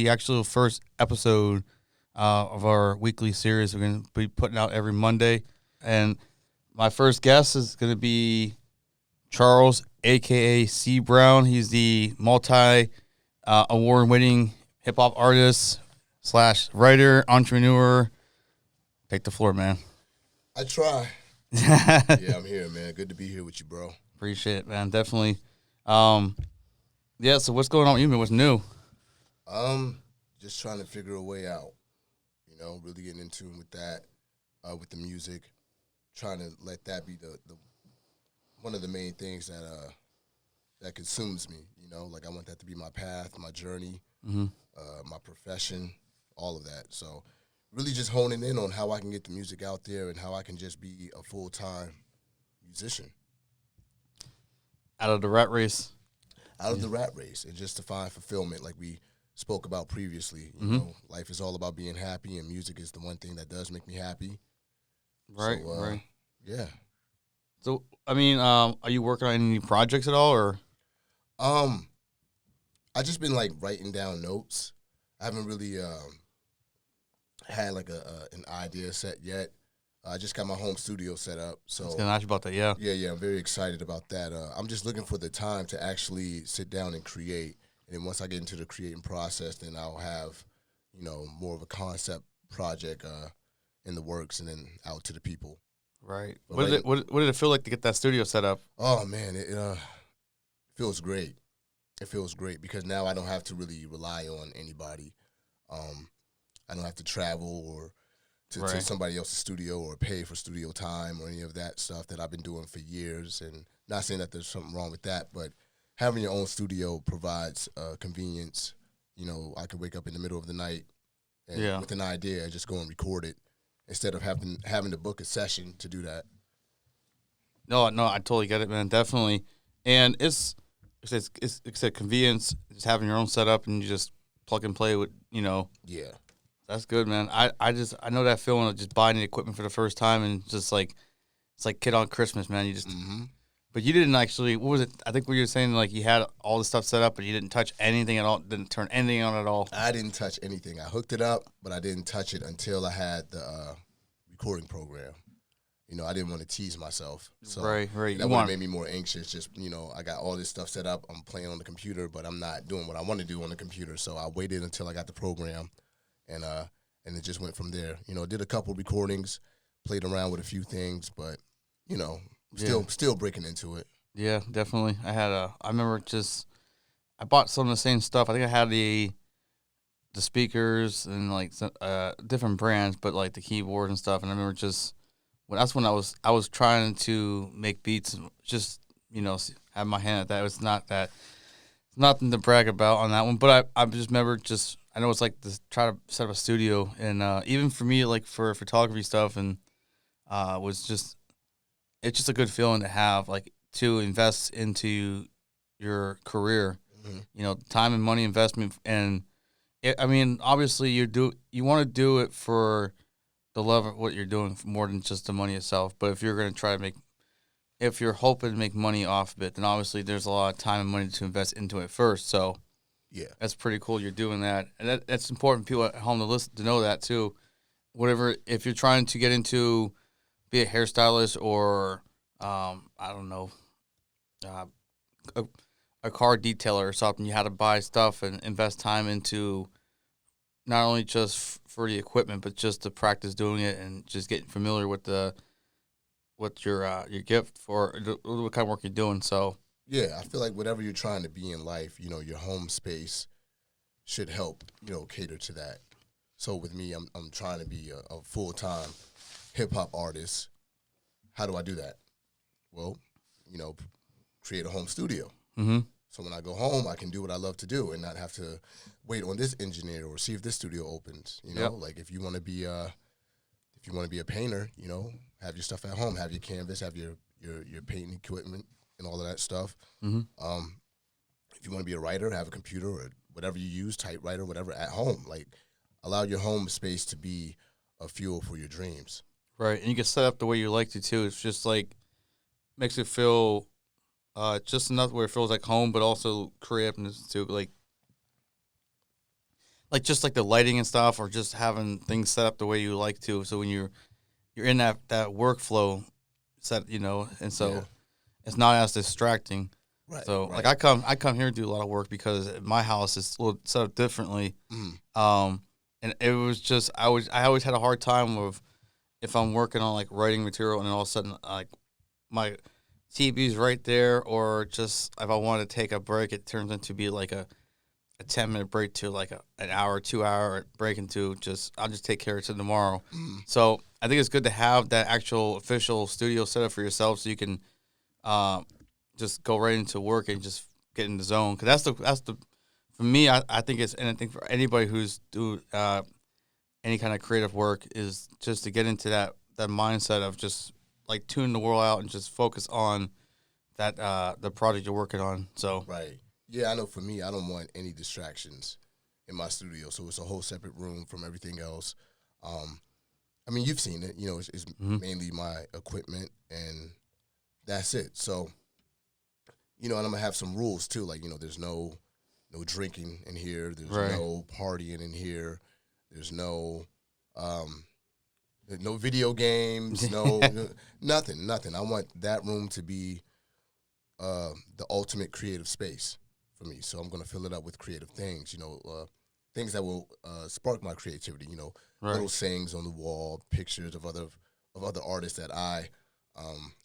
the actual first episode of our weekly series. We're going to be putting out every Monday. And my first guest is going to be Charles, a.k.a. CEE Brown. He's the multi-award-winning hip-hop artist / writer, entrepreneur. Take the floor, man. I try. Yeah, I'm here, man. Good to be here with you, bro. Appreciate it, man. Definitely. Yeah, so what's going on with you, man? What's new? Just trying to figure a way out. You know, really getting in tune with that, with the music. Trying to let that be the one of the main things that consumes me. You know, like I want that to be my path, my journey, my profession, all of that. So really just honing in on how I can get the music out there and how I can just be a full-time musician. Out of the rat race. Out of the rat race, and just to find fulfillment like we spoke about previously. You know, life is all about being happy, and music is the one thing that does make me happy. Right, So, right. Yeah. So, I mean, are you working on any projects at all, or? I just been like writing down notes. I haven't really had like an idea set yet. I just got my home studio set up. So I was going to ask you about that, yeah. Yeah, I'm very excited about that. I'm just looking for the time to actually sit down and create. And then once I get into the creating process, then I'll have, you know, more of a concept project in the works and then out to the people. Right. What did it feel like to get that studio set up? Oh, man, it feels great. It feels great because now I don't have to really rely on anybody. I don't have to travel or to somebody else's studio or pay for studio time or any of that stuff that I've been doing for years. And not saying that there's something wrong with that, but having your own studio provides convenience. You know, I could wake up in the middle of the night and with an idea and just go and record it instead of having to book a session to do that. No, I totally get it, man. Definitely. And it's a convenience, just having your own setup and you just plug and play with, you know. Yeah. That's good, man. I know that feeling of just buying the equipment for the first time and just like it's like kid on Christmas, man. You just But you didn't actually, what was it? I think what you were saying, like you had all the stuff set up, but you didn't touch anything at all, didn't turn anything on at all. I didn't touch anything. I hooked it up, but I didn't touch it until I had the recording program. You know, I didn't want to tease myself. So right. That would have made me more anxious. Just, you know, I got all this stuff set up. I'm playing on the computer, but I'm not doing what I want to do on the computer. So I waited until I got the program, and it just went from there. You know, did a couple recordings, played around with a few things, but, you know, still breaking into it. Yeah, definitely. I remember I bought some of the same stuff. I think I had the speakers and like some, different brands, but like the keyboard and stuff. And I remember that's when I was trying to make beats and just, you know, have my hand at that. It's nothing to brag about on that one, but I just remember I know it's like to try to set up a studio, and even for me, like for photography stuff, and it's just a good feeling to have, like to invest into your career, you know, time and money investment, and I mean, obviously you want to do it for the love of what you're doing more than just the money itself. But if you're going to if you're hoping to make money off of it, then obviously there's a lot of time and money to invest into it first. So yeah, that's pretty cool. You're doing that, and that's important for people at home to know that too. Whatever, if you're trying to get into be a hairstylist or I don't know, a car detailer or something, you had to buy stuff and invest time into not only just for the equipment, but just to practice doing it and just getting familiar with your gift for what kind of work you're doing. So yeah, I feel like whatever you're trying to be in life, you know, your home space should help, you know, cater to that. So with me, I'm trying to be a full-time hip-hop artist. How do I do that? Well, you know, create a home studio. So when I go home, I can do what I love to do and not have to wait on this engineer or see if this studio opens. You know, like if you want to be a painter, you know, have your stuff at home, have your canvas, have your painting equipment and all of that stuff. If you want to be a writer, have a computer or whatever you use, typewriter, whatever, at home. Like, allow your home space to be a fuel for your dreams. Right, and you can set up the way you like to too. It's just like makes it feel just enough where it feels like home, but also creativeness too. Like like just like the lighting and stuff, or just having things set up the way you like to. So when you're in that workflow set, and so Yeah. it's not as distracting. Right. So like Right. I come here to do a lot of work because my house is a little set up differently. Mm. And it was just I always had a hard time with if I'm working on like writing material and then all of a sudden like my TV's right there, or just if I want to take a break, it turns into be like a 10-minute break to like an hour, 2 hour break into just I'll just take care of it tomorrow. Mm. So I think it's good to have that actual official studio set up for yourself so you can uh, just go right into work and just get in the zone. Because that's the for me I think it's, and I think for anybody who's do any kind of creative work is just to get into that mindset of just like tune the world out and just focus on that the project you're working on. So Right. Yeah, I know for me, I don't want any distractions in my studio. So it's a whole separate room from everything else. Um, I mean, you've seen it. It's mhm. mainly my equipment, and that's it. So, and I'm gonna have some rules too. Like, there's no drinking in here. There's Right. no partying in here. There's um, no video games. Nothing. I want that room to be the ultimate creative space for me. So I'm gonna fill it up with creative things. Things that will spark my creativity. Little Right. sayings on the wall, pictures of other artists that I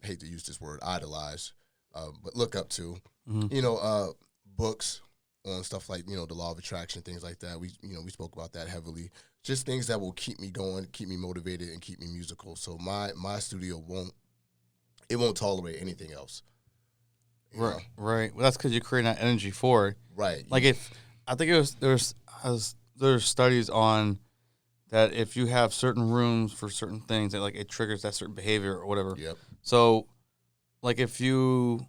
hate to use this word idolize, but look up to. Hmm. Books on stuff like the law of attraction, things like that. We spoke about that heavily. Just things that will keep me going, keep me motivated, and keep me musical. So my studio won't tolerate anything else. You know? Right. Right. Well, that's because you're creating that energy for it. Right. Like if I think it was there's studies on that if you have certain rooms for certain things that like it triggers that certain behavior or whatever. Yep. So like if you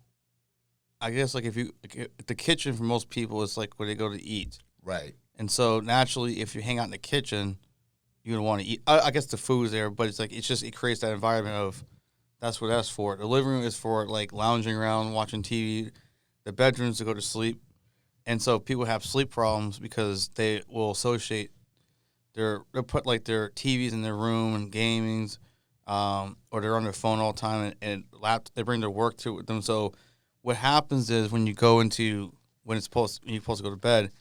I guess like if you like, the kitchen for most people is like where they go to eat. Right. And so naturally if you hang out in the kitchen, you're gonna want to eat. I guess the food's there, but it's like it creates that environment of that's what that's for. The living room is for like lounging around, watching TV. The bedrooms to go to sleep. And so people have sleep problems because they will associate they'll put like their TVs in their room and gamings, or they're on their phone all the time and they bring their work to with them. So what happens is when you go into when you're supposed to go to bed,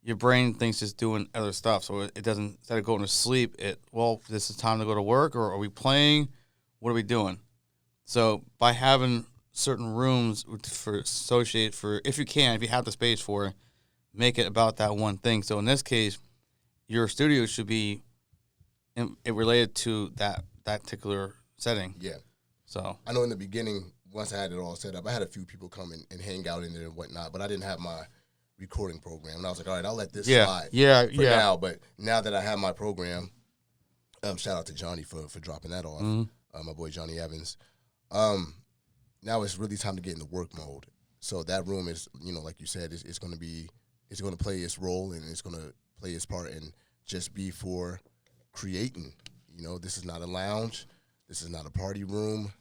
your brain thinks it's doing other stuff. So it doesn't instead of going to sleep, this is time to go to work, or are we playing? What are we doing? So by having certain rooms for associate for if you have the space for it, make it about that one thing. So in this case, your studio should be it related to that particular setting. Yeah. So I know in the beginning, once I had it all set up, I had a few people come and hang out in there and whatnot, but I didn't have my recording program. And I was like, all right, I'll let this slide for now. But now that I have my program, shout out to Johnny for dropping that off, my boy Johnny Evans. Now it's really time to get into work mode. So that room is, like you said, it's going to play its role and it's going to play its part and just be for creating. This is not a lounge. This is not a party room.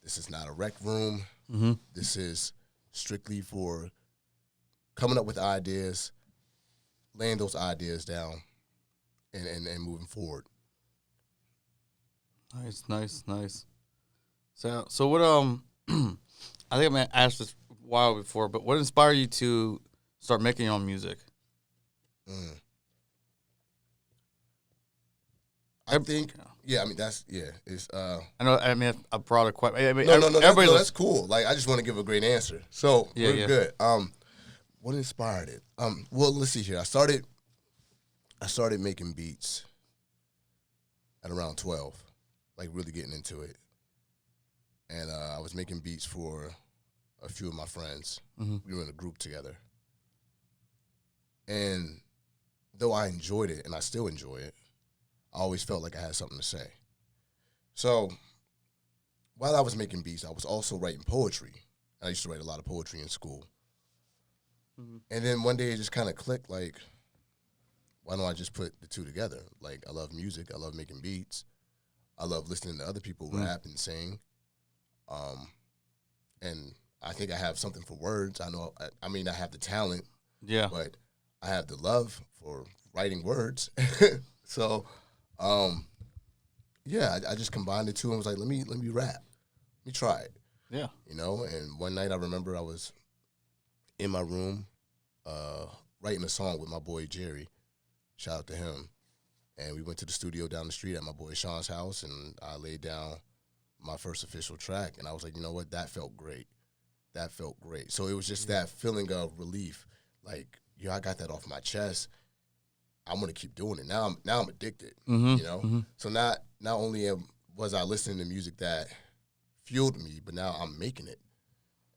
This is not a rec room. Mm-hmm. This is strictly for coming up with ideas, laying those ideas down, and moving forward. Nice. So what I think I asked this a while before, but what inspired you to start making your own music? I think, it's I know. I mean, a broader question. I mean, no, everybody that's cool. Like, I just want to give a great answer. So we're good. What inspired it? Well, let's see here. I started making beats at around 12, like really getting into it. And I was making beats for a few of my friends. Mm-hmm. We were in a group together. And though I enjoyed it, and I still enjoy it, I always felt like I had something to say. So while I was making beats, I was also writing poetry. I used to write a lot of poetry in school. Mm-hmm. And then one day it just kind of clicked, like, why don't I just put the two together? Like, I love music. I love making beats. I love listening to other people rap and sing. And I think I have something for words. I know, I have the talent. Yeah. But I have the love for writing words. So, yeah, I just combined the two and was like, let me rap, let me try it, Yeah. you know. And one night I remember I was in my room writing a song with my boy Jerry. Shout out to him. And we went to the studio down the street at my boy Sean's house, and I laid down my first official track. And I was like, you know what? That felt great. That felt great. So it was just that feeling of relief. Like, I got that off my chest. I'm gonna keep doing it. Now I'm addicted. Mm-hmm. You know. Mm-hmm. So not only was I listening to music that fueled me, but now I'm making it,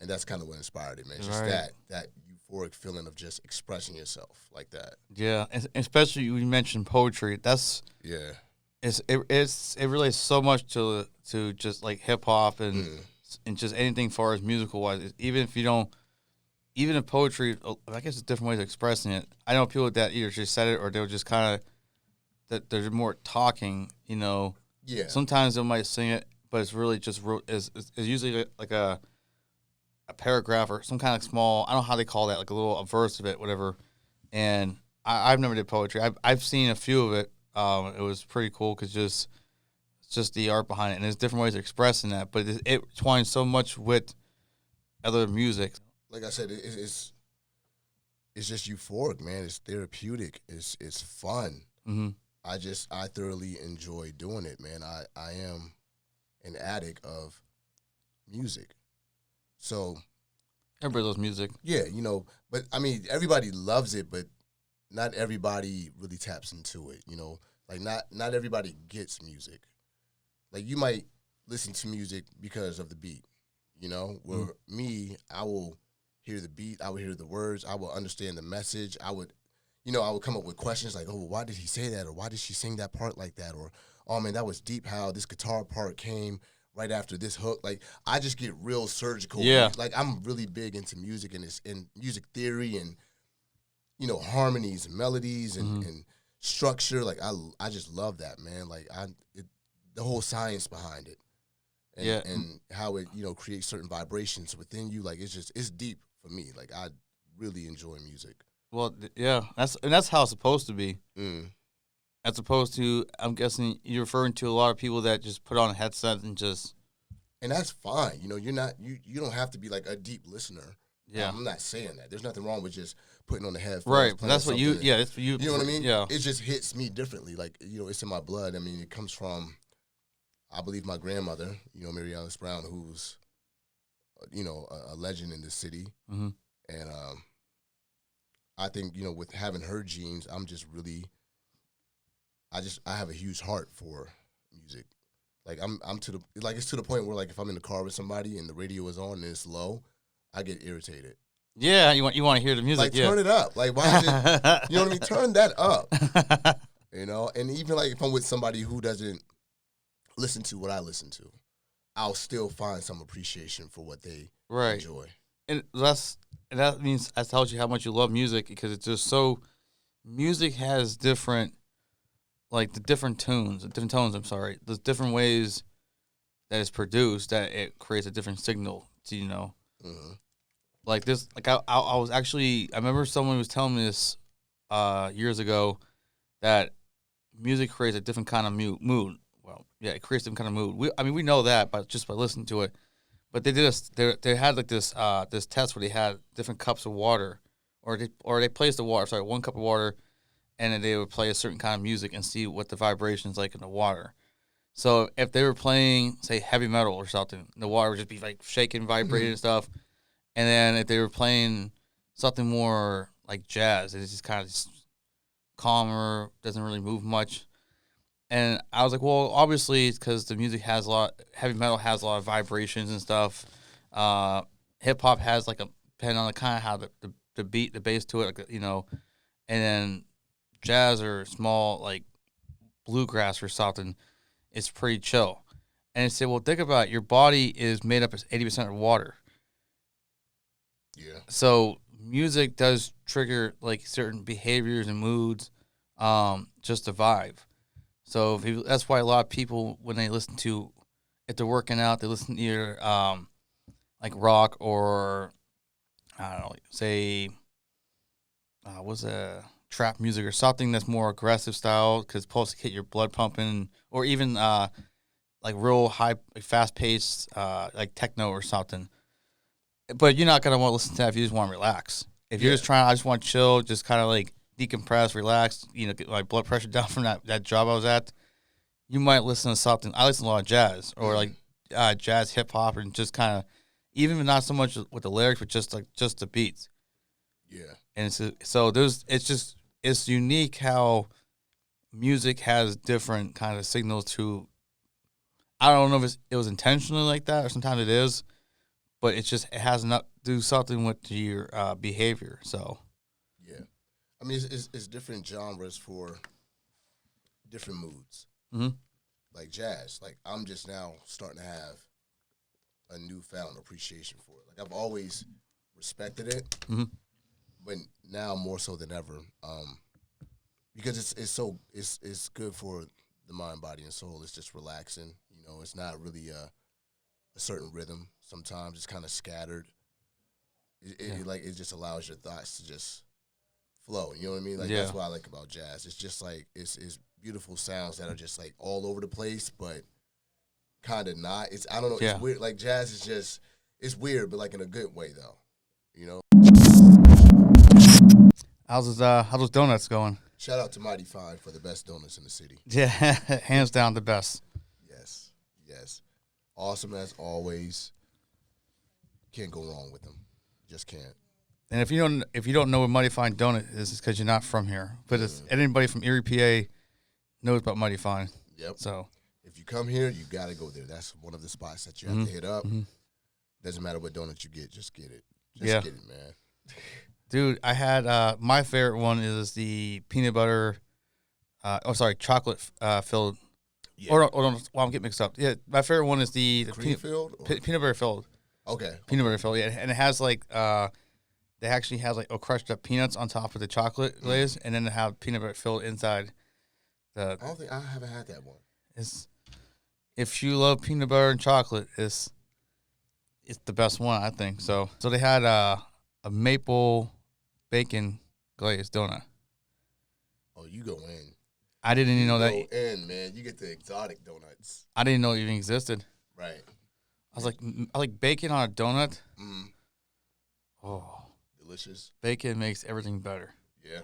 and that's kind of what inspired it, man. Just Right. that euphoric feeling of just expressing yourself like that. Yeah, especially when you mentioned poetry. That's Yeah. it relates so much to just like hip hop Mm. and just anything far as musical wise. Even if you don't, even if poetry, I guess it's different ways of expressing it. I know people that either just said it or they'll just kind of that they're more talking. You know, Yeah. sometimes they might sing it, but it's really just is usually like a paragraph or some kind of small. I don't know how they call that, like a verse of it, whatever. And I've never did poetry. I've seen a few of it. It was pretty cool because it's just the art behind it, and there's different ways of expressing that. But it twines so much with other music. Like I said, it's just euphoric, man. It's therapeutic. It's fun. Mm-hmm. I thoroughly enjoy doing it, man. I am an addict of music. So Everybody loves music. yeah, you know, but I mean everybody loves it, but not everybody really taps into it, you know. Like not everybody gets music. Like you might listen to music because of the beat, you know. Where me, I will hear the beat, I would hear the words, I will understand the message. I would come up with questions like, oh, well, why did he say that, or why did she sing that part like that, or oh man, that was deep how this guitar part came right after this hook. Like I just get real surgical. Yeah. Like I'm really big into music and music theory and harmonies and melodies and structure. Like I just love that, man. Like the whole science behind it. And, Yeah. and how it creates certain vibrations within you. Like it's deep for me. Like I really enjoy music. Well, yeah, that's how it's supposed to be. Mm. As opposed to, I'm guessing you're referring to a lot of people that just put on a headset and just. And that's fine. You're not you don't have to be like a deep listener. Yeah. I'm not saying that. There's nothing wrong with just putting on the headphones. Right, but playing that's what you. something. Yeah, that's what you. You know what I mean? Yeah. It just hits me differently. Like it's in my blood. I mean, it comes from, I believe, my grandmother. Xhibit Brown, who's, a legend in this city. Mm-hmm. And I think with having her genes, I'm just really. I have a huge heart for music. Like I'm to the it's to the point where like if I'm in the car with somebody and the radio is on and it's low, I get irritated. Yeah, you want to hear the music. Like yeah. turn it up. Like why is it? You know what I mean? Turn that up. And even like if I'm with somebody who doesn't listen to what I listen to, I'll still find some appreciation for what they Right. enjoy. And that means that tells you how much you love music because it's just so. Music has different. Like the different tones. I'm sorry. There's different ways that it's produced that it creates a different signal to, Mm-hmm. like this. Like I was actually, I remember someone was telling me this years ago that music creates a different kind of mood. Well, yeah, it creates a different kind of mood. We know that just by listening to it. But they did they had like this test where they had different cups of water, or they placed the water. Sorry, 1 cup of water. And then they would play a certain kind of music and see what the vibration's like in the water. So if they were playing, say, heavy metal or something, the water would just be like shaking, vibrating and stuff. And then if they were playing something more like jazz, it's just kind of calmer, doesn't really move much. And I was like, well, obviously it's because the music has heavy metal has a lot of vibrations and stuff. Hip hop has like depending on the kind of how the beat, the bass to it, like, and then jazz or small like bluegrass or something, it's pretty chill. And I said, well, think about it. Your body is made up as 80% of water. Yeah. So music does trigger like certain behaviors and moods, just to vibe. So that's why a lot of people when they listen to, if they're working out, they listen to either like rock or I don't know, say what's a trap music or something that's more aggressive style because it's supposed to get your blood pumping, or even like real high, like fast paced, like techno or something. But you're not gonna want to listen to that if you just want to relax. If you're just trying, I just want to chill, just kind of like decompress, relax, get my blood pressure down from that job I was at. You might listen to something. I listen to a lot of jazz or like jazz, hip hop, and just kind of, even not so much with the lyrics, but just the beats. Yeah. And it's unique how music has different kind of signals to. I don't know if it was intentionally like that or sometimes it is, but it has not do something with your behavior. So Yeah, I mean it's different genres for different moods. mm-hmm. Like jazz, like I'm just now starting to have a newfound appreciation for it. Like I've always respected it, Mm-hmm. but now more so than ever, because it's good for the mind, body, and soul. It's just relaxing. It's not really a certain rhythm. Sometimes it's kind of scattered. It just allows your thoughts to just flow. You know what I mean? Like that's what I like about jazz. It's just like it's beautiful sounds that are just like all over the place, but kind of not. I don't know. It's weird. Like jazz is just it's weird, but like in a good way though. How's those donuts going? Shout out to Mighty Fine for the best donuts in the city. Yeah, hands down the best. Yes. Awesome as always. Can't go wrong with them. Just can't. And if you don't know what Mighty Fine Donut is, it's because you're not from here. But it's anybody from Erie, PA, knows about Mighty Fine. Yep. So if you come here, you got to go there. That's one of the spots that you have to hit up. Mm-hmm. Doesn't matter what donut you get, just get it. Get it, man. Dude, I had my favorite one is the peanut butter. Chocolate filled. Yeah. Or I'm getting mixed up. Yeah, my favorite one is the cream filled, peanut butter filled. Okay. Peanut butter filled, yeah, and it has like they actually has like crushed up peanuts on top of the chocolate glaze, and then they have peanut butter filled inside. I haven't had that one. If you love peanut butter and chocolate, it's the best one, I think. So they had a maple bacon glazed donut. Oh, you go in. I didn't even know that. You go in, man. You get the exotic donuts. I didn't know it even existed. Right. I like bacon on a donut. Mm. Oh, delicious. Bacon makes everything better. Yeah.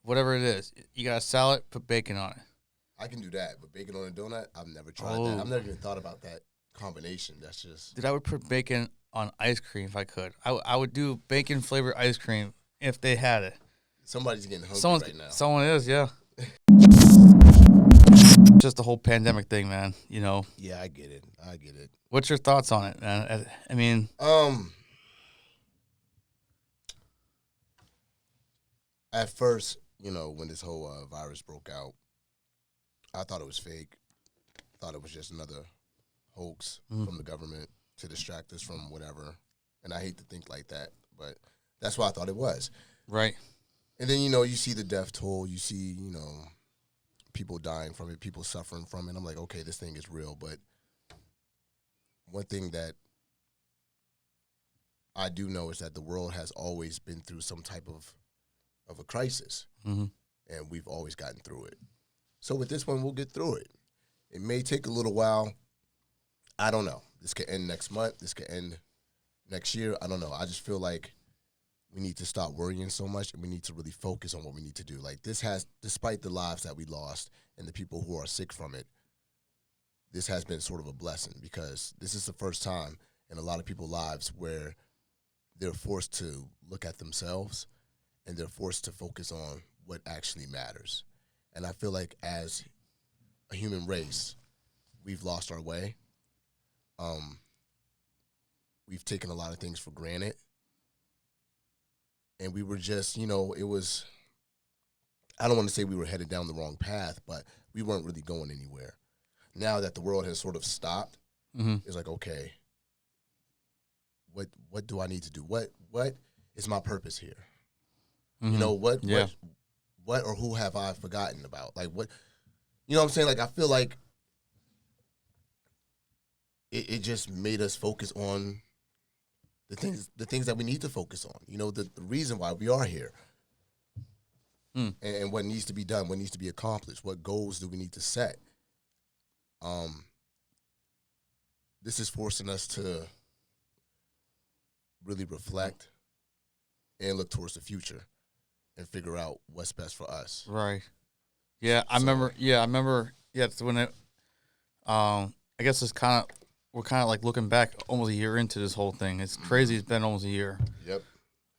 Whatever it is, you got a salad, put bacon on it. I can do that, but bacon on a donut, I've never tried that. I've never even thought about that combination. That's just. Dude, I would put bacon on ice cream if I could. I would do bacon flavored ice cream if they had it. Somebody's getting hungry right now. Someone is, yeah. Just the whole pandemic thing, man. Yeah, I get it. What's your thoughts on it, man? I mean, at first, when this whole virus broke out, I thought it was fake. Thought it was just another hoax from the government to distract us from whatever. And I hate to think like that, but that's what I thought it was. Right. And then, you see the death toll. You see, people dying from it, people suffering from it. I'm like, okay, this thing is real. But one thing that I do know is that the world has always been through some type of a crisis. Mm-hmm. And we've always gotten through it. So with this one, we'll get through it. It may take a little while. I don't know. This could end next month. This could end next year. I don't know. I just feel like we need to stop worrying so much, and we need to really focus on what we need to do. Like this has, despite the lives that we lost and the people who are sick from it, this has been sort of a blessing because this is the first time in a lot of people's lives where they're forced to look at themselves and they're forced to focus on what actually matters. And I feel like as a human race, we've lost our way. We've taken a lot of things for granted. And we were just, it was, I don't want to say we were headed down the wrong path, but we weren't really going anywhere. Now that the world has sort of stopped, it's like, okay, what do I need to do? What is my purpose here? Mm-hmm. What or who have I forgotten about? Like what, what I'm saying? Like I feel like it just made us focus on the things that we need to focus on. The reason why we are here. and what needs to be done, what needs to be accomplished, what goals do we need to set. This is forcing us to really reflect and look towards the future and figure out what's best for us. Right. Yeah, I remember. Yeah, I remember. Yeah, it's when it. I guess we're kind of like looking back almost a year into this whole thing. It's crazy. It's been almost a year. Yep.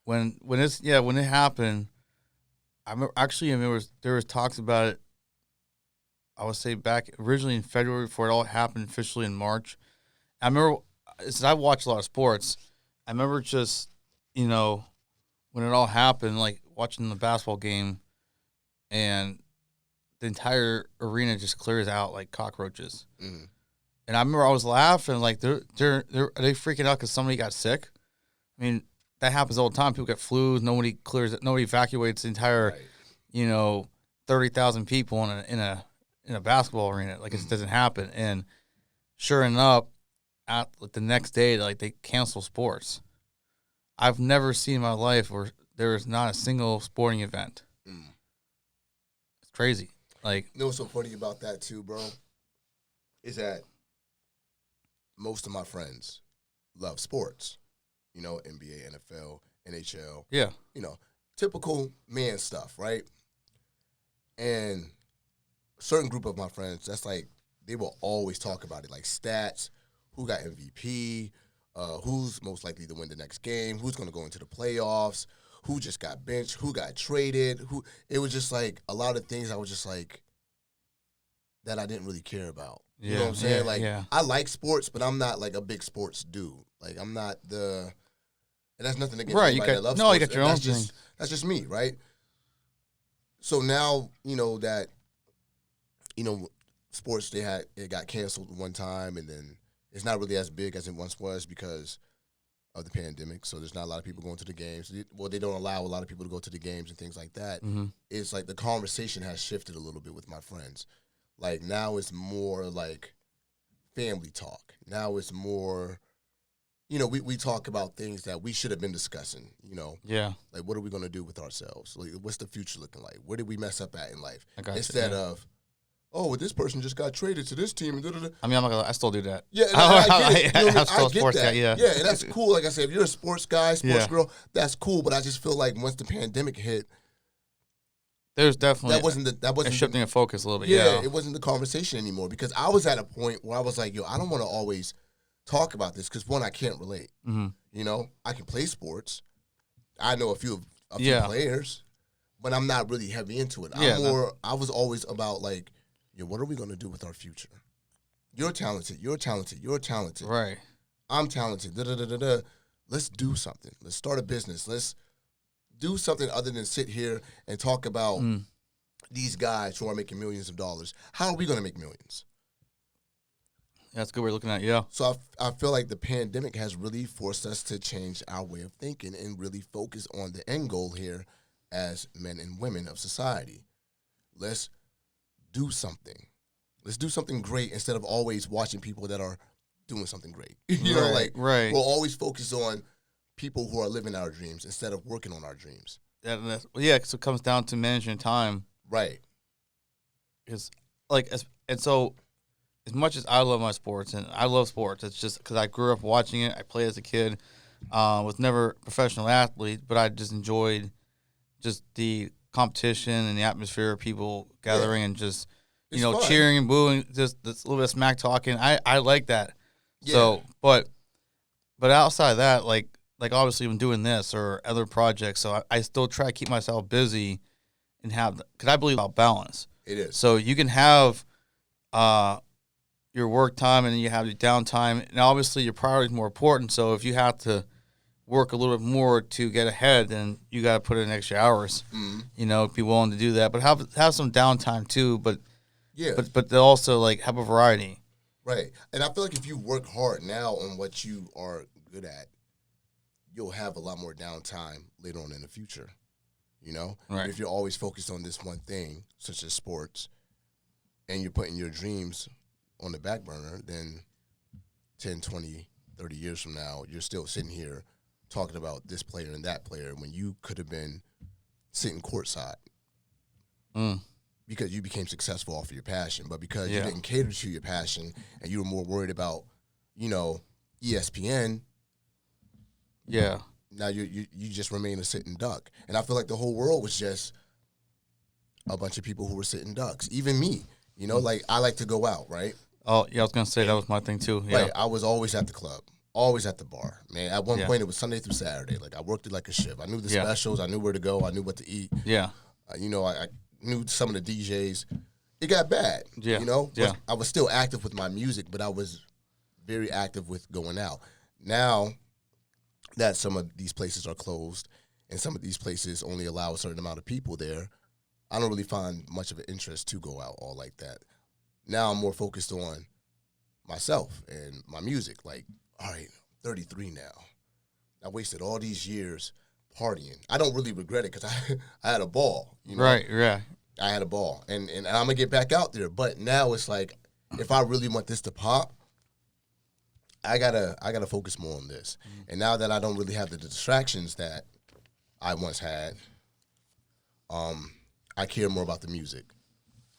When it happened, I remember there was talks about it. I would say back originally in February before it all happened officially in March. I remember, since I watch a lot of sports, I remember just, when it all happened, like watching the basketball game, and the entire arena just clears out like cockroaches. Mm-hmm. And I remember I was laughing, like are they freaking out because somebody got sick? I mean, that happens all the time. People get flus. Nobody evacuates the entire, 30,000 people in a basketball arena. Like, it doesn't happen. And sure enough, the next day, like, they cancel sports. I've never seen in my life where there is not a single sporting event. It's crazy. Like, you know what's so funny about that too, bro? Is that most of my friends love sports. NBA, NFL, NHL. Yeah. Typical man stuff, right? And a certain group of my friends, that's like, they will always talk about it, like stats, who got MVP, who's most likely to win the next game, who's going to go into the playoffs, who just got benched, who got traded, it was just like a lot of things I was just like, that I didn't really care about. You know what I'm saying? I like sports, but I'm not like a big sports dude. Like, I'm not and that's nothing against anybody that loves sports. You got your own thing. That's just me, right? So now, that, sports, it got canceled one time, and then it's not really as big as it once was because of the pandemic. So there's not a lot of people going to the games. Well, they don't allow a lot of people to go to the games and things like that. Mm-hmm. It's like the conversation has shifted a little bit with my friends. Like, now it's more like family talk. Now it's more, we talk about things that we should have been discussing, Yeah. Like, what are we going to do with ourselves? Like, what's the future looking like? Where did we mess up at in life? Instead of, oh, well, this person just got traded to this team. And da-da-da. I mean, I still do that. Yeah, and I get it. I'm still a sports guy, yeah. Yeah, and that's cool. Like I said, if you're a sports guy, sports girl, that's cool. But I just feel like once the pandemic hit, there's definitely that wasn't shifting of focus a little bit. Yeah, it wasn't the conversation anymore because I was at a point where I was like, I don't want to always talk about this because, one, I can't relate. Mm-hmm. I can play sports. I know a few players, but I'm not really heavy into it. I was always about like, what are we going to do with our future? You're talented. You're talented. You're talented. Right. I'm talented. Da-da-da-da-da. Let's do something. Let's start a business. Let's do something other than sit here and talk about these guys who are making millions of dollars. How are we going to make millions? That's a good way of looking at it, yeah. So I feel like the pandemic has really forced us to change our way of thinking and really focus on the end goal here as men and women of society. Let's do something. Let's do something great instead of always watching people that are doing something great. Right. We'll always focus on people who are living our dreams instead of working on our dreams. So it comes down to managing time. Right. Because, as much as I love my sports, and I love sports, it's just because I grew up watching it. I played as a kid. Was never a professional athlete, but I just enjoyed just the competition and the atmosphere of people gathering and just, fun. Cheering and booing, just this little bit of smack talking. I like that. Yeah. So, but outside of that, like obviously when doing this or other projects, so I still try to keep myself busy and because I believe about balance. It is. So you can have your work time and then you have your downtime, and obviously your priority is more important. So if you have to work a little bit more to get ahead, then you got to put in extra hours. Mm-hmm. Be willing to do that, but have some downtime too. But they also like have a variety. Right, and I feel like if you work hard now on what you are good at, you'll have a lot more downtime later on in the future. Right. If you're always focused on this one thing, such as sports, and you're putting your dreams on the back burner, then 10, 20, 30 years from now, you're still sitting here talking about this player and that player when you could have been sitting courtside, Mm. because you became successful off of your passion. But because you Yeah. didn't cater to your passion and you were more worried about, ESPN, Yeah. now you just remain a sitting duck. And I feel like the whole world was just a bunch of people who were sitting ducks. Even me, like I like to go out, right? Oh, yeah, I was gonna say that was my thing too. Yeah. Right. I was always at the club, always at the bar. Man, at one Yeah. point it was Sunday through Saturday. Like I worked it like a shift. I knew the Yeah. specials. I knew where to go. I knew what to eat. Yeah. I knew some of the DJs. It got bad. Yeah. But Yeah. I was still active with my music, but I was very active with going out. Now that some of these places are closed and some of these places only allow a certain amount of people there, I don't really find much of an interest to go out all like that. Now I'm more focused on myself and my music. Like, all right, I'm 33 now. I wasted all these years partying. I don't really regret it because I had a ball. Right. Yeah. I had a ball, and I'm gonna get back out there. But now it's like, if I really want this to pop, I gotta focus more on this. And now that I don't really have the distractions that I once had, I care more about the music.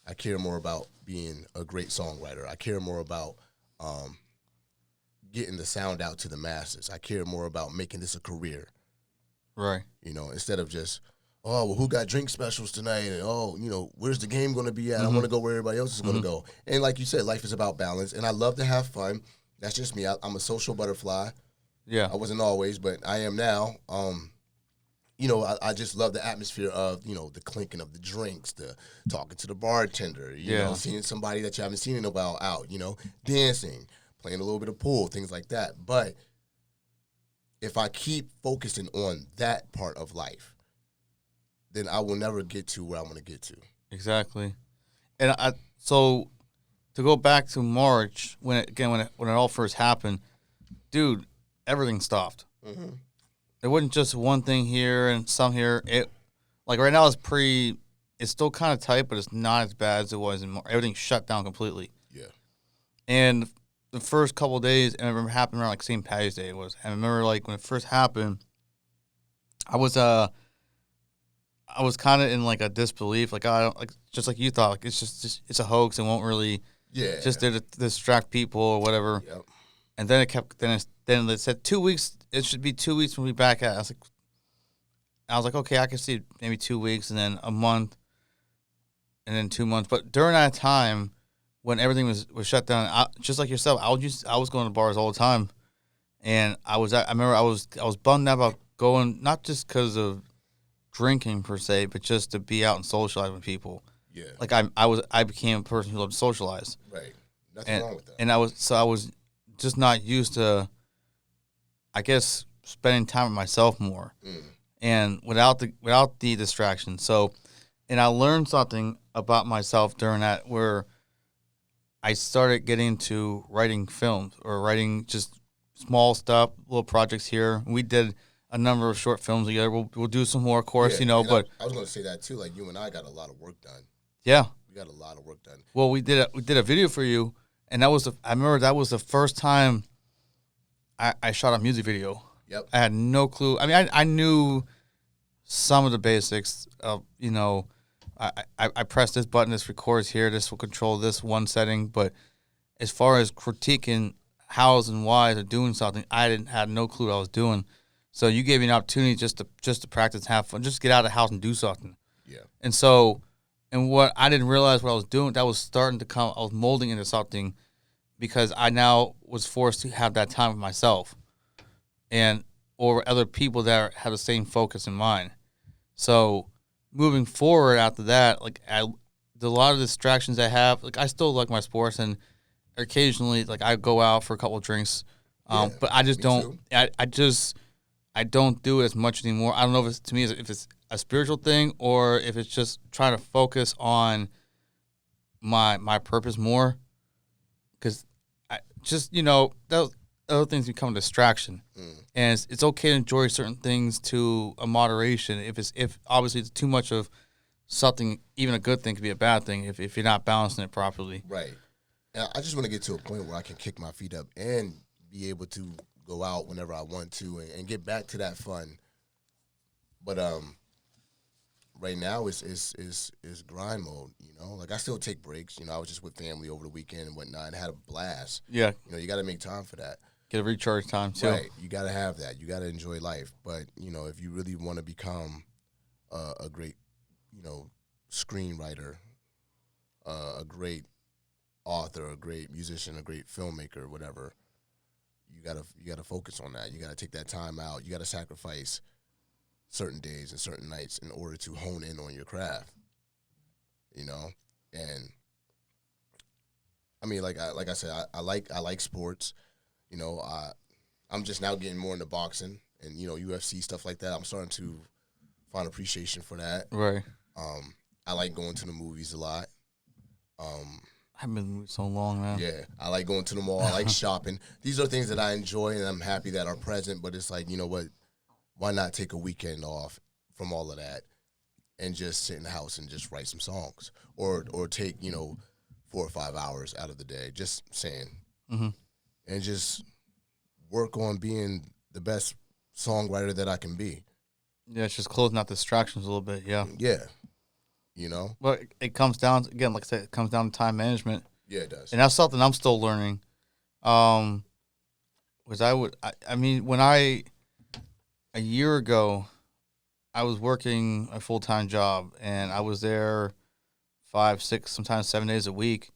I care more about being a great songwriter. I care more about getting the sound out to the masses. I care more about making this a career. Right. Instead of just, oh, well, who got drink specials tonight? And, where's the game going to be at? I want to go where everybody else is going to go. And like you said, life is about balance. And I love to have fun. That's just me. I'm a social butterfly. Yeah. I wasn't always, but I am now. I just love the atmosphere of, the clinking of the drinks, the talking to the bartender, seeing somebody that you haven't seen in a while out, dancing, playing a little bit of pool, things like that. But if I keep focusing on that part of life, then I will never get to where I'm going to get to. Exactly. And so to go back to March, when it all first happened, dude, everything stopped. Mm-hmm. There wasn't just one thing here and some here. It, like right now, it's still kind of tight, but it's not as bad as it was in March. Everything shut down completely. Yeah. And the first couple of days, and I remember it happened around like St. Patty's Day. It was. And I remember like when it first happened, I was kind of in like a disbelief, like I don't like just like you thought, like it's a hoax and won't really, just there to distract people or whatever. Yep. And then then they said 2 weeks. It should be 2 weeks when we back at. I was like, okay, I can see maybe 2 weeks and then a month, and then 2 months. But during that time, when everything was shut down, just like yourself, I was going to bars all the time, and I remember I was bummed out about going, not just because of drinking per se, but just to be out and socialize with people. Yeah. Like I became a person who loved to socialize. Right. Nothing wrong with that. And I was just not used to, I guess, spending time with myself more, and without the distraction. So, and I learned something about myself during that, where I started getting into writing films or writing just small stuff, little projects here. We did a number of short films together. We'll do some more, of course, but I was going to say that too. Like, you and I got a lot of work done. Yeah, we got a lot of work done. Well, we did a video for you, and I remember that was the first time I shot a music video. Yep. I had no clue. I mean, I knew some of the basics of, I press this button, this records here, this will control this one setting. But as far as critiquing hows and whys of doing something, had no clue what I was doing. So you gave me an opportunity just to practice, have fun, just get out of the house and do something. Yeah. And so, and what I didn't realize what I was doing, that was starting to come, I was molding into something, because I now was forced to have that time with myself, or other people that have the same focus in mind. So moving forward after that, like a lot of distractions I have, like I still like my sports, and occasionally like I go out for a couple of drinks, but I just don't. I don't do it as much anymore. I don't know if it's a spiritual thing or if it's just trying to focus on my purpose more, because those other things become a distraction, and it's okay to enjoy certain things to a moderation. If obviously it's too much of something, even a good thing could be a bad thing if you're not balancing it properly. Right. And I just want to get to a point where I can kick my feet up and be able to go out whenever I want to and get back to that fun. But right now is grind mode. You know, like I still take breaks. You know, I was just with family over the weekend and whatnot, and had a blast. Yeah. You know, you got to make time for that. Get a recharge time too. Right. You got to have that. You got to enjoy life. But you know, if you really want to become a great, you know, screenwriter, a great author, a great musician, a great filmmaker, whatever, you gotta focus on that. You gotta take that time out. You gotta sacrifice certain days and certain nights in order to hone in on your craft. You know, and I mean, like I said, I like sports. You know, I'm just now getting more into boxing and you know UFC stuff like that. I'm starting to find appreciation for that. Right. I like going to the movies a lot. I've been so long, man. Yeah, I like going to the mall. I like shopping. These are things that I enjoy and I'm happy that are present. But it's like, you know what? Why not take a weekend off from all of that and just sit in the house and just write some songs, or take 4 or 5 hours out of the day, just saying, and just work on being the best songwriter that I can be. Yeah, it's just closing out distractions a little bit. Yeah. Yeah. You know? But it comes down, again, like I said, it comes down to time management. Yeah, it does. And that's something I'm still learning. Was I mean, when a year ago, I was working a full-time job, and I was there 5, 6, sometimes 7 days a week.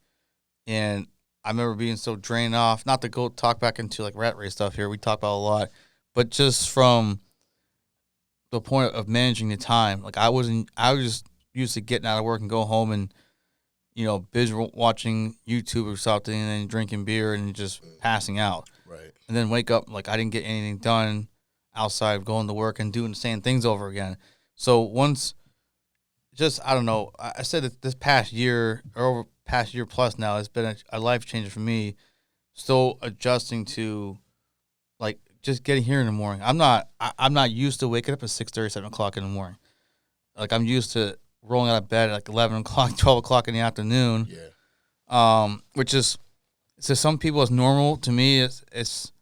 And I remember being so drained off, not to go talk back into like rat race stuff here, we talk about a lot, but just from the point of managing the time. Like I was just used to getting out of work and go home and, binge watching YouTube or something and then drinking beer and just passing out. Right. And then wake up like I didn't get anything done outside of going to work and doing the same things over again. So once, I don't know, I said that this past year or over past year plus now, it's been a life changer for me. Still adjusting to like just getting here in the morning. I'm not used to waking up at 6:30, 7 o'clock in the morning. Like I'm used to rolling out of bed at like 11 o'clock, 12 o'clock in the afternoon. Yeah. Which is, to some people it's normal. To me, it was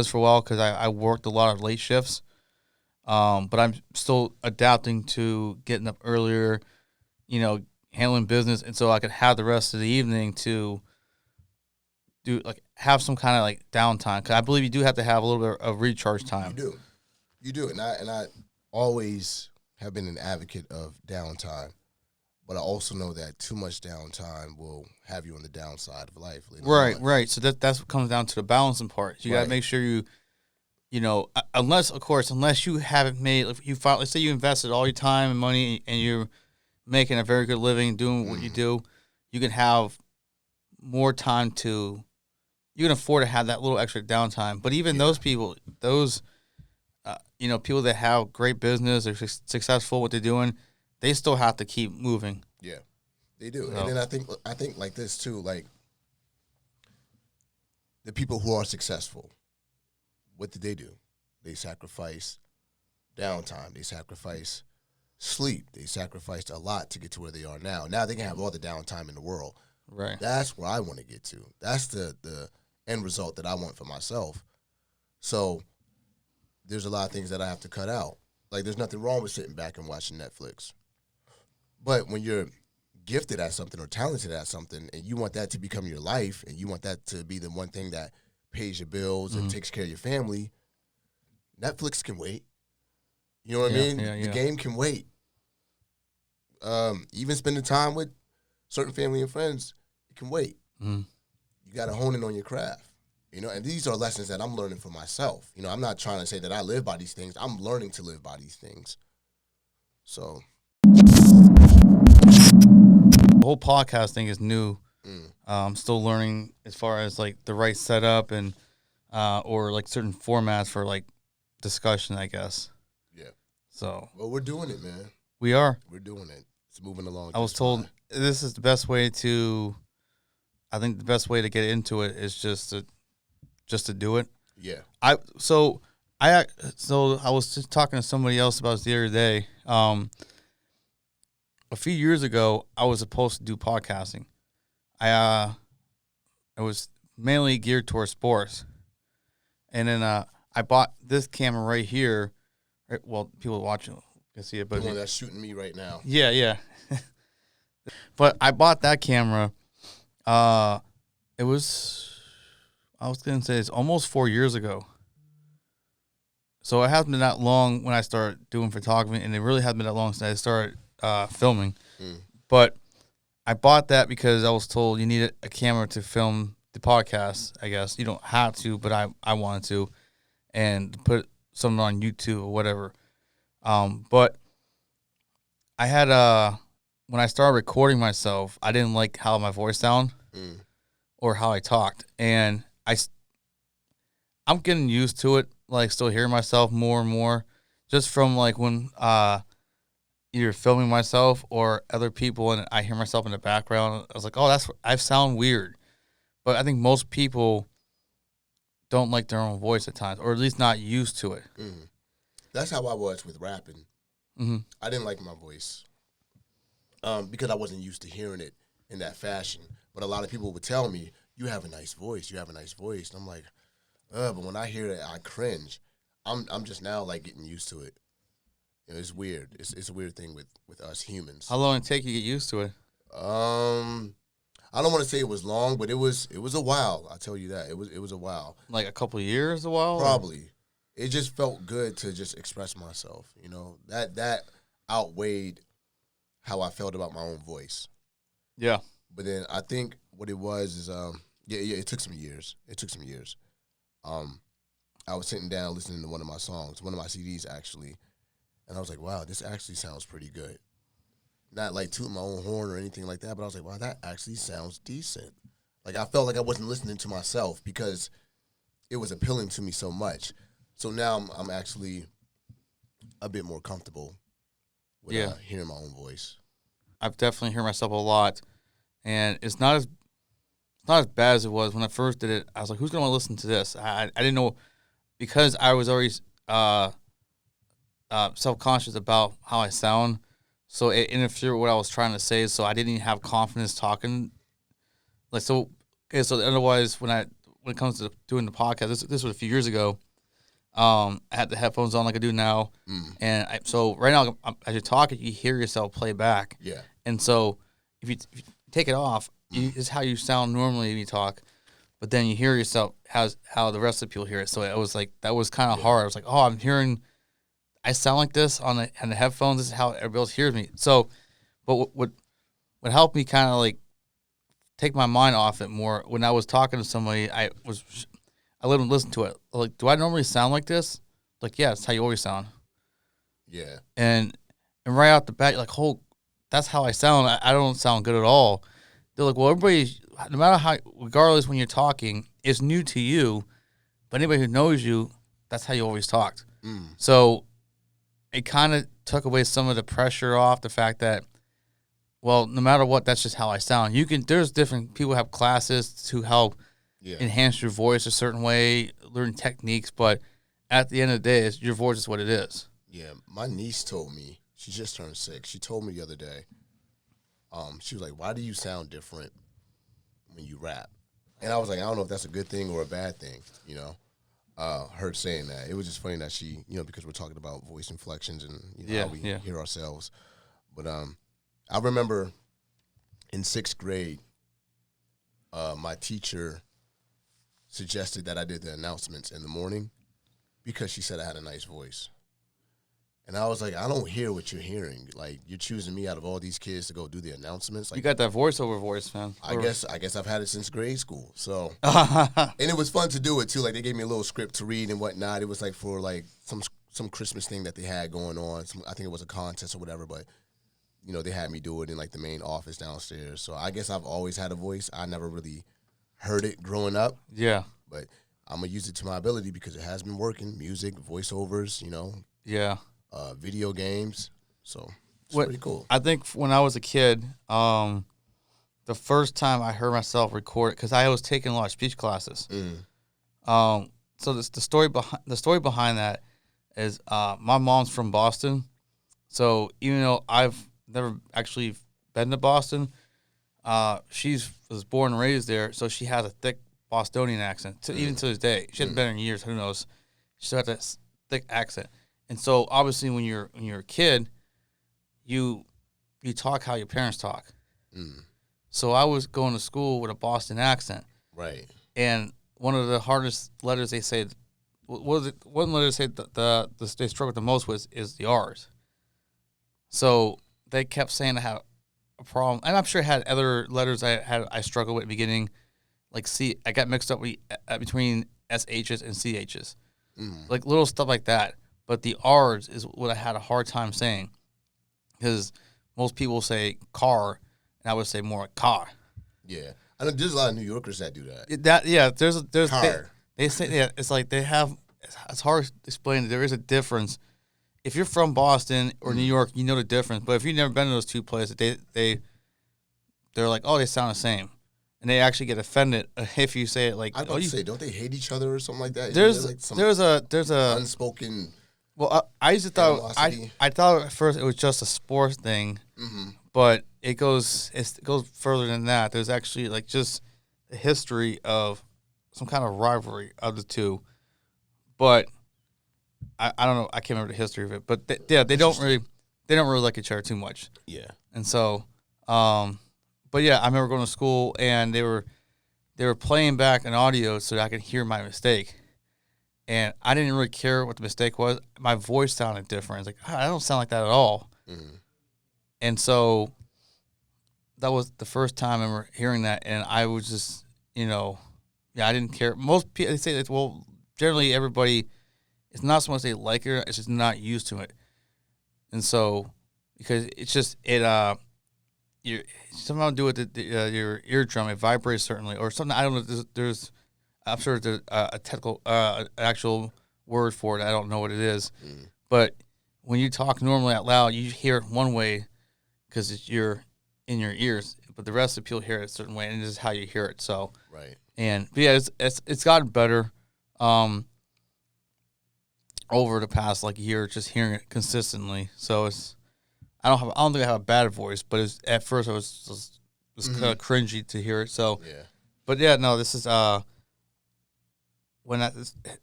for a while because I worked a lot of late shifts. But I'm still adapting to getting up earlier, handling business, and so I could have the rest of the evening to have some kind of like downtime. Because I believe you do have to have a little bit of recharge time. You do, and I always have been an advocate of downtime, but I also know that too much downtime will have you on the downside of life. Right. So that's what comes down to the balancing part. You got to make sure you unless you haven't made, let's say you invested all your time and money and you're making a very good living doing what you do, you can have more time you can afford to have that little extra downtime. But even those people, people that have great business, are successful what they're doing, they still have to keep moving. Yeah, they do. So. And then I think like this too, like the people who are successful, what did they do? They sacrifice downtime. They sacrifice sleep. They sacrificed a lot to get to where they are now. Now they can have all the downtime in the world. Right. That's where I want to get to. That's the end result that I want for myself. So there's a lot of things that I have to cut out. Like there's nothing wrong with sitting back and watching Netflix. But when you're gifted at something or talented at something and you want that to become your life and you want that to be the one thing that pays your bills and takes care of your family, Netflix can wait. You know what I mean? The game can wait. Even spending time with certain family and friends, it can wait. You got to hone in on your craft. And these are lessons that I'm learning for myself. I'm not trying to say that I live by these things. I'm learning to live by these things. So the whole podcast thing is new. I'm still learning as far as like the right setup and or like certain formats for like discussion, I guess. Yeah. So. Well, we're doing it, man. We are. We're doing it. It's moving along. I was told this is the best way to. I think the best way to get into it is just to do it. Yeah. I was just talking to somebody else about this the other day. A few years ago, I was supposed to do podcasting. It was mainly geared towards sports, and then I bought this camera right here. Right, well, people watching can see it, The but one that's shooting me right now. yeah. But I bought that camera. It was, I was gonna say, it's almost 4 years ago. So it hasn't been that long when I started doing photography, and it really hasn't been that long since I started filming. But I bought that because I was told you need a camera to film the podcast. I guess you don't have to, but I wanted to, and put something on YouTube or whatever. But I had when I started recording myself, I didn't like how my voice sounded or how I talked, and I'm getting used to it. Like, still hearing myself more and more, just from like when either filming myself or other people, and I hear myself in the background. I was like, oh, I sound weird. But I think most people don't like their own voice at times, or at least not used to it. That's how I was with rapping. I didn't like my voice because I wasn't used to hearing it in that fashion. But a lot of people would tell me, "You have a nice voice. You have a nice voice." And I'm like, but when I hear it, I cringe. I'm just now like getting used to it. You know, it's weird. It's a weird thing with us humans. How long did it take you to get used to it? I don't want to say it was long, but it was a while. I'll tell you that. It was a while. Like a couple of years, a while? Probably. It just felt good to just express myself. You know, that outweighed how I felt about my own voice. Yeah. But then I think what it was is it took some years. I was sitting down listening to one of my songs, one of my CDs actually, and I was like, wow, this actually sounds pretty good. Not like tooting my own horn or anything like that, but I was like, wow, that actually sounds decent. Like, I felt like I wasn't listening to myself because it was appealing to me so much. So now I'm actually a bit more comfortable with hearing my own voice. I've definitely heard myself a lot, and it's not as bad as it was when I first did it. I was like, who's going to listen to this? I didn't know, because I was always self-conscious about how I sound, so it interfered with what I was trying to say, so I didn't even have confidence talking. Like, so otherwise, when it comes to doing the podcast, this was a few years ago, I had the headphones on like I do now, and so right now, as you're talking, you hear yourself play back. Yeah. And so if you take it off, it's how you sound normally when you talk, but then you hear yourself how the rest of the people hear it. So it was like, that was kind of hard. I was like, oh, I sound like this on the headphones. This is how everybody else hears me. So, but what helped me kind of like take my mind off it more, when I was talking to somebody, I let them listen to it. Like, do I normally sound like this? Like, yeah, it's how you always sound. Yeah. And right out the bat, you're like, oh, that's how I sound. I don't sound good at all. They're like, well, everybody, no matter how, regardless when you're talking, it's new to you, but anybody who knows you, that's how you always talked. So it kind of took away some of the pressure off the fact that, well, no matter what, that's just how I sound. There's different people have classes to help enhance your voice a certain way, learn techniques, but at the end of the day, your voice is what it is. Yeah, my niece told me, she just turned 6. She told me the other day, she was like, why do you sound different when you rap? And I was like, I don't know if that's a good thing or a bad thing, you know, her saying that. It was just funny that she, you know, because we're talking about voice inflections and how we hear ourselves. But I remember in 6th grade, my teacher suggested that I did the announcements in the morning because she said I had a nice voice. And I was like, I don't hear what you're hearing. Like, you're choosing me out of all these kids to go do the announcements. Like, you got that voiceover voice, man. I guess I've had it since grade school. So, and it was fun to do it too. Like, they gave me a little script to read and whatnot. It was like for like some Christmas thing that they had going on. I think it was a contest or whatever. But you know, they had me do it in like the main office downstairs. So I guess I've always had a voice. I never really heard it growing up. Yeah. But I'm gonna use it to my ability because it has been working. Music, voiceovers, you know. Yeah. Video games, so it's pretty cool. I think when I was a kid, the first time I heard myself record, because I was taking a lot of speech classes. So the story behind that is my mom's from Boston, so even though I've never actually been to Boston, she was born and raised there, so she has a thick Bostonian accent. Even to this day, she hasn't been in years. Who knows? She still has that thick accent. And so obviously when you're a kid, you talk how your parents talk. Mm. So I was going to school with a Boston accent. Right. And one of the hardest letters they say, one letter they say they struggle the most with is the R's. So they kept saying I had a problem, and I'm sure I had other letters I struggled with at the beginning, like I got mixed up between SHs and CHs, like little stuff like that. But the R's is what I had a hard time saying, because most people say car, and I would say more like car. Yeah, I know there's a lot of New Yorkers that do that. There's Car. they say it's like they have. It's hard to explain. There is a difference. If you're from Boston or New York, you know the difference. But if you've never been to those two places, they're like, oh, they sound the same, and they actually get offended if you say it like. I was about to say, don't they hate each other or something like that? There's a unspoken. Well, I used to thought I thought at first it was just a sports thing, but it goes further than that. There's actually like just the history of some kind of rivalry of the two, but I don't know. I can't remember the history of it, but they don't really like each other too much. Yeah, and so, but yeah, I remember going to school and they were playing back an audio so that I could hear my mistake. And I didn't really care what the mistake was. My voice sounded different. It's like, I don't sound like that at all. Mm-hmm. And so that was the first time I remember hearing that. And I was just, I didn't care. Most people, they say that, well, generally everybody, it's not so much they like it, it's just not used to it. And so, because it's just, you somehow do with your eardrum, it vibrates certainly, or something. I don't know, there's I'm sure there's a technical, actual word for it. I don't know what it is. But when you talk normally out loud, you hear it one way because you're in your ears. But the rest of the people hear it a certain way, and this is how you hear it. So right. But yeah, it's gotten better over the past like year, just hearing it consistently. So I don't think I have a bad voice, but at first I was kind of cringy to hear it. So yeah. But yeah, no, this is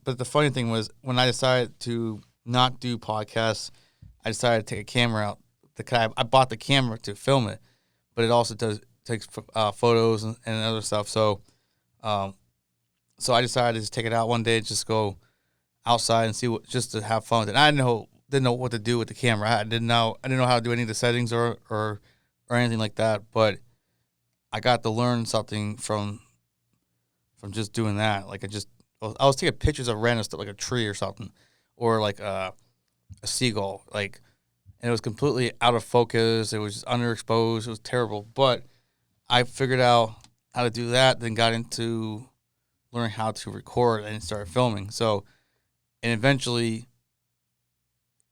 but the funny thing was when I decided to not do podcasts, I decided to take a camera out. I bought the camera to film it, but it also takes photos and other stuff. So, so I decided to take it out one day, just go outside and see just to have fun with it. I didn't know what to do with the camera. I didn't know how to do any of the settings or anything like that. But I got to learn something from just doing that. Like I was taking pictures of random stuff, like a tree or something, or like a seagull, and it was completely out of focus. It was just underexposed. It was terrible. But I figured out how to do that, then got into learning how to record and started filming. So, and eventually,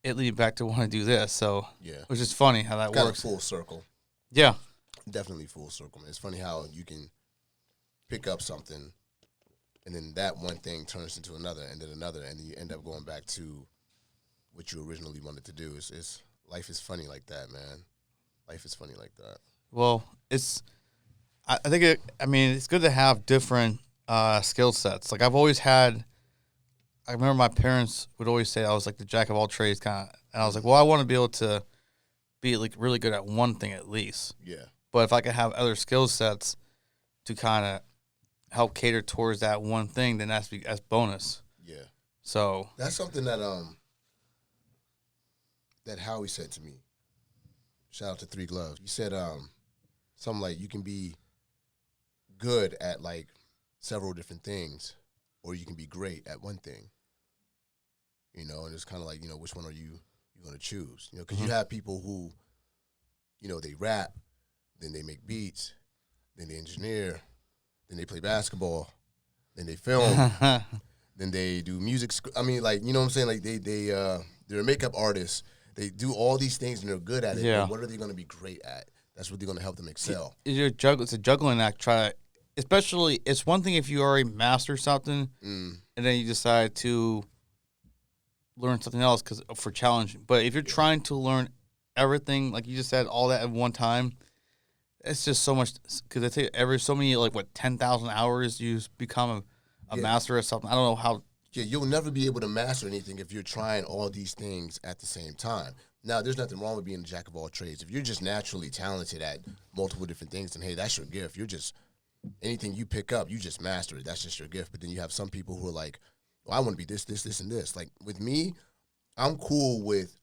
it led me back to want to do this. So, yeah, which is funny how that kind works. Of full circle. Yeah, definitely full circle, man. It's funny how you can pick up something, and then that one thing turns into another, and then another, and then you end up going back to what you originally wanted to do. It's life is funny like that, man. Life is funny like that. Well, I think it's good to have different skill sets. Like I've always had. I remember my parents would always say I was like the jack of all trades kind of, and I was like, well, I want to be able to be like really good at one thing at least. Yeah. But if I could have other skill sets to kind of help cater towards that one thing, then that's bonus. Yeah. So that's something that that Howie said to me. Shout out to Three Gloves. He said something like you can be good at like several different things, or you can be great at one thing. And it's kind of like, which one are you going to choose? Because you have people who, they rap, then they make beats, then they engineer, then they play basketball, then they film, then they do music. I mean, like, you know what I'm saying? Like they're a makeup artist. They do all these things and they're good at it. Yeah. But what are they going to be great at? That's what they're going to help them excel. It's a juggling act. Especially, it's one thing if you already master something and then you decide to learn something else for challenging. But if you're trying to learn everything, like you just said, all that at one time, it's just so much. Because I take so many, 10,000 hours you become a master of something. I don't know how Yeah, you'll never be able to master anything if you're trying all these things at the same time. Now, there's nothing wrong with being a jack of all trades. If you're just naturally talented at multiple different things, then hey, that's your gift. You're just anything you pick up, you just master it. That's just your gift. But then you have some people who are like, well, I want to be this, this, this, and this. Like with me, I'm cool with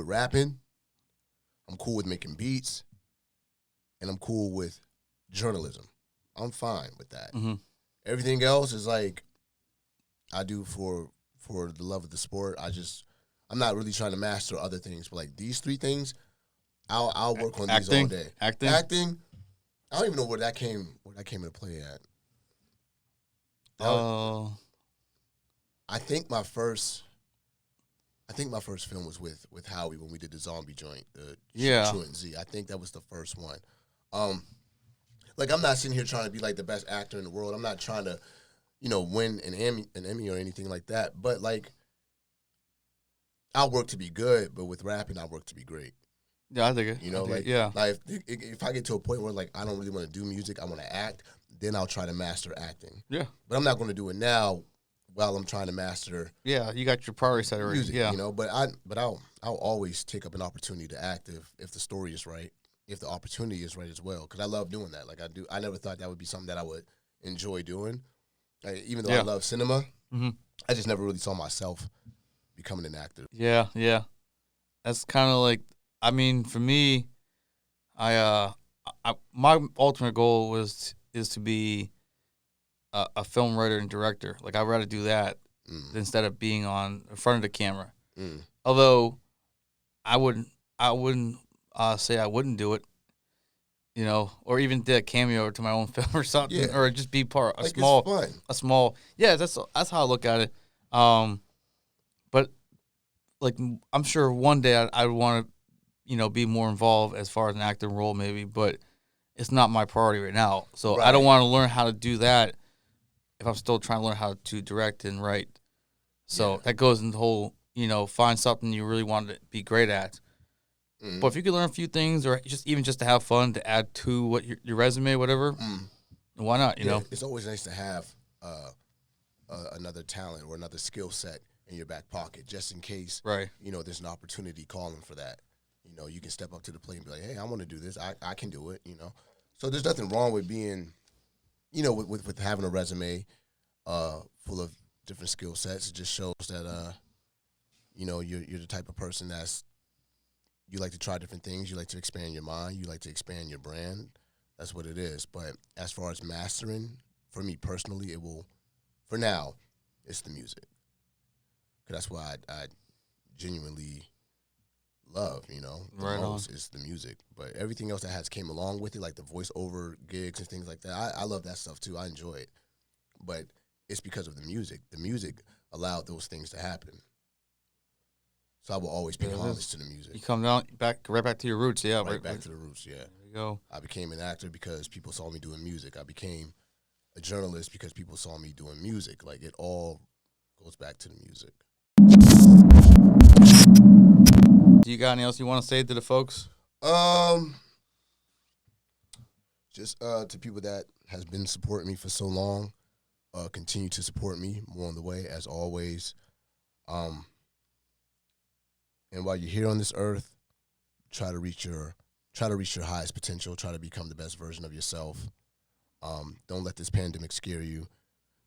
rapping, I'm cool with making beats, and I'm cool with journalism. I'm fine with that. Mm-hmm. Everything else is like I do for the love of the sport. I'm not really trying to master other things, but like these three things, I'll work on these all day. Acting. I don't even know where that came into play at. I think my first film was with Howie when we did the zombie joint, the Truant Z. I think that was the first one. Like I'm not sitting here trying to be like the best actor in the world. I'm not trying to, win an Emmy or anything like that. But like, I work to be good, but with rapping, I work to be great. Yeah, I think it. Like if I get to a point where like I don't really want to do music, I want to act, then I'll try to master acting. Yeah, but I'm not going to do it now while I'm trying to master. Yeah, you got your priority set already. Music, yeah, but I'll always take up an opportunity to act if the story is right, if the opportunity is right as well, because I love doing that. Like I do, I never thought that would be something that I would enjoy doing. Like, even though I love cinema, I just never really saw myself becoming an actor. Yeah. That's kind of like, I mean, for me, my ultimate goal is to be a film writer and director. Like I'd rather do that instead of being on in front of the camera. Although I wouldn't say I wouldn't do it, or even did a cameo to my own film or something, or just be part it's fun. Yeah, that's how I look at it. But like I'm sure one day I would want to, be more involved as far as an acting role maybe, but it's not my priority right now. So I don't want to learn how to do that if I'm still trying to learn how to direct and write. So that goes into the whole, find something you really want to be great at. But if you could learn a few things, or just to have fun, to add to what your resume, whatever, why not? You know, it's always nice to have another talent or another skill set in your back pocket, just in case. Right. There's an opportunity calling for that. You can step up to the plate and be like, "Hey, I want to do this. I can do it." So there's nothing wrong with being, with having a resume full of different skill sets. It just shows that you're the type of person you like to try different things. You like to expand your mind. You like to expand your brand. That's what it is. But as far as mastering, for me personally, for now, it's the music. Because that's why I genuinely love, the most is the music. But everything else that has came along with it, like the voiceover gigs and things like that, I love that stuff too. I enjoy it. But it's because of the music. The music allowed those things to happen. So I will always pay homage to the music. You come right back to your roots, yeah. Right back to the roots, yeah. There you go. I became an actor because people saw me doing music. I became a journalist because people saw me doing music. Like, it all goes back to the music. Do you got anything else you want to say to the folks? Just to people that has been supporting me for so long, continue to support me more on the way, as always. And while you're here on this earth, try to reach your highest potential. Try to become the best version of yourself. Don't let this pandemic scare you.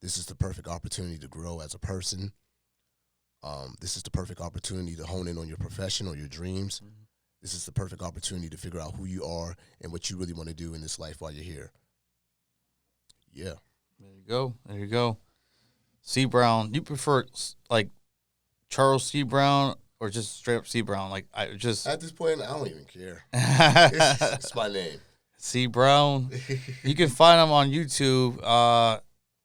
This is the perfect opportunity to grow as a person. This is the perfect opportunity to hone in on your profession or your dreams. This is the perfect opportunity to figure out who you are and what you really want to do in this life while you're here. Yeah. There you go. C. Brown. You prefer like Charles C. Brown or just straight up C. Brown? Like I just at this point, I don't even care. It's my name. C. Brown. You can find him on YouTube.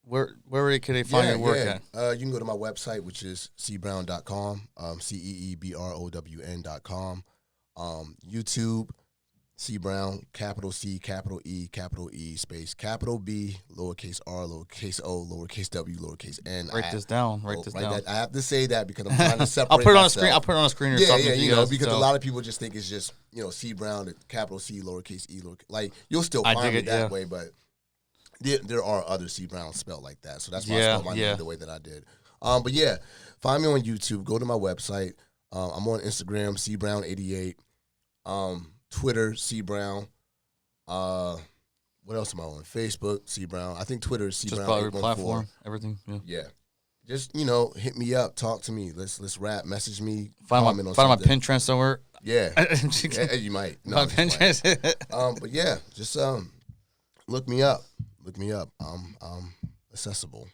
Where can they find your work at? You can go to my website, which is cbrown.com, CEEBROWN.com. YouTube, C Brown, capital C, capital E, space, capital B, lowercase r, lowercase o, lowercase w, lowercase n. Write this down. I have to say that because I'm trying to separate I'll put it on myself. a screen. I'll put it on a screen or something. Yeah, because a lot of people just think it's just, C Brown, capital C, lowercase e, like, you'll still find me that way, but There are other C Brown spelled like that, so that's why I Yeah, spelled my yeah. name the way that I did. But yeah, find me on YouTube. Go to my website. I'm on Instagram, CBrown88. Twitter, C Brown. What else am I on? Facebook, C Brown. I think Twitter is C Just Brown. about every platform, everything. Yeah. Yeah. Just hit me up, talk to me. Let's rap. Message me. Find comment my on find my something. Pinterest somewhere. Yeah. Yeah, you might. No, My I'm just playing. Pinterest. But yeah, just look me up. Look me up. I'm accessible.